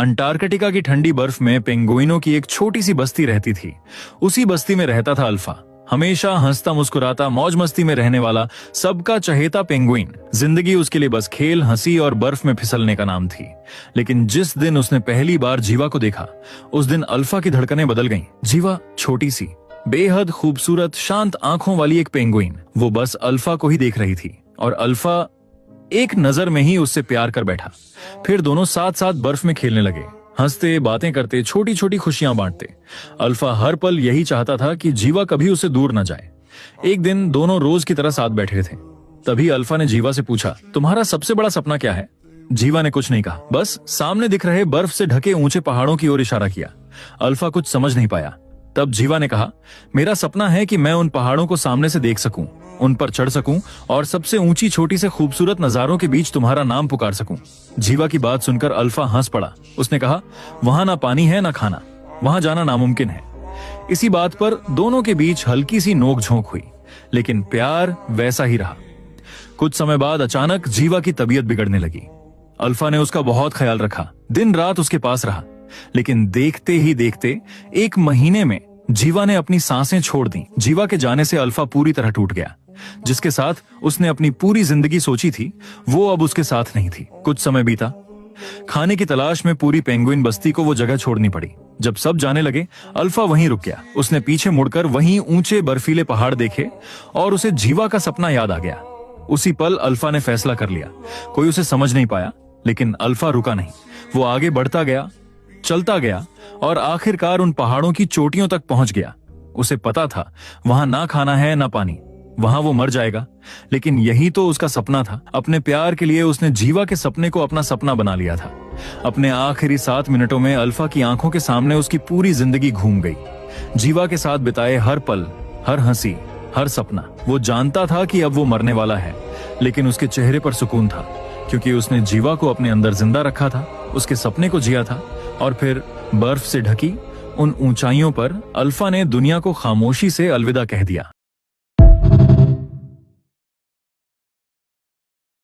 Antarctica की ठंडी बर्फ में पेंगुइनों की एक छोटी सी बस्ती रहती थी। उसी बस्ती में रहता था अल्फा, हमेशा हंसता मुस्कुराता मौज मस्ती में रहने वाला सबका चहेता पेंगुइन। जिंदगी उसके लिए बस खेल, हंसी और बर्फ में फिसलने का नाम थी। लेकिन जिस दिन उसने पहली बार जीवा को देखा, उस दिन अल्फा की धड़कनें बदल गईं। जीवा छोटी सी, बेहद खूबसूरत, शांत आंखों वाली एक पेंगुइन, वो बस अल्फा को ही देख रही थी और अल्फा एक नजर में ही उससे प्यार कर बैठा। फिर दोनों साथ साथ बर्फ में खेलने लगे, हंसते, बातें करते, छोटी छोटी खुशियां बांटते। अल्फा हर पल यही चाहता था कि जीवा कभी उसे दूर न जाए। एक दिन दोनों रोज की तरह साथ बैठे थे। तभी अल्फा ने जीवा से पूछा, तुम्हारा सबसे बड़ा सपना क्या है? जीवा ने कुछ नहीं कहा, बस सामने दिख रहे बर्फ से ढके ऊंचे पहाड़ों की ओर इशारा किया। अल्फा कुछ समझ नहीं पाया। तब जीवा ने कहा, मेरा सपना है कि मैं उन पहाड़ों को सामने से देख सकूं, उन पर चढ़ सकूं और सबसे ऊंची छोटी से खूबसूरत नजारों के बीच तुम्हारा नाम पुकार सकूं। जीवा की बात सुनकर अल्फा हंस पड़ा। उसने कहा, वहां ना पानी है ना खाना, वहां जाना नामुमकिन है। इसी बात पर दोनों के बीच हल्की सी नोक-झोंक हुई, लेकिन प्यार वैसा ही रहा। कुछ समय बाद अचानक जीवा की तबीयत बिगड़ने लगी। अल्फा ने उसका बहुत ख्याल रखा, दिन रात उसके पास रहा। लेकिन देखते ही देखते 1 महीने में जीवा ने अपनी सांसें छोड़ दी। जीवा के जाने से अल्फा पूरी तरह टूट गया। जिसके साथ उसने अपनी पूरी जिंदगी सोची थी, वो अब उसके साथ नहीं थी। कुछ समय बीता। खाने की तलाश में पूरी पेंगुइन बस्ती को वो जगह छोड़नी पड़ी। जब सब जाने लगे, अल्फा वहीं रुक गया। उसने पीछे मुड़कर वहीं ऊंचे बर्फीले पहाड़ देखे और उसे जीवा का सपना याद आ गया। उसी पल अल्फा ने फैसला कर लिया। कोई उसे समझ नहीं पाया, लेकिन अल्फा रुका नहीं। वो आगे बढ़ता गया, चलता गया और आखिरकार उन पहाड़ों की चोटियों तक पहुंच गया। उसे पता था वहां ना खाना है ना पानी, वहां वो मर जाएगा। लेकिन यही तो उसका सपना था। अपने प्यार के लिए उसने जीवा के सपने को अपना सपना बना लिया था। अपने आखिरी 7 मिनटों में अल्फा की आंखों के सामने उसकी पूरी जिंदगी घूम गई। जीवा के साथ बिताए हर पल, हर हंसी, हर सपना। वो जानता था कि अब वो मरने वाला है, लेकिन उसके चेहरे पर सुकून था, क्योंकि उसने जीवा को अपने अंदर जिंदा रखा था, उसके सपने को जिया था। और फिर बर्फ से ढकी उन ऊंचाइयों पर अल्फा ने दुनिया को खामोशी से अलविदा कह दिया।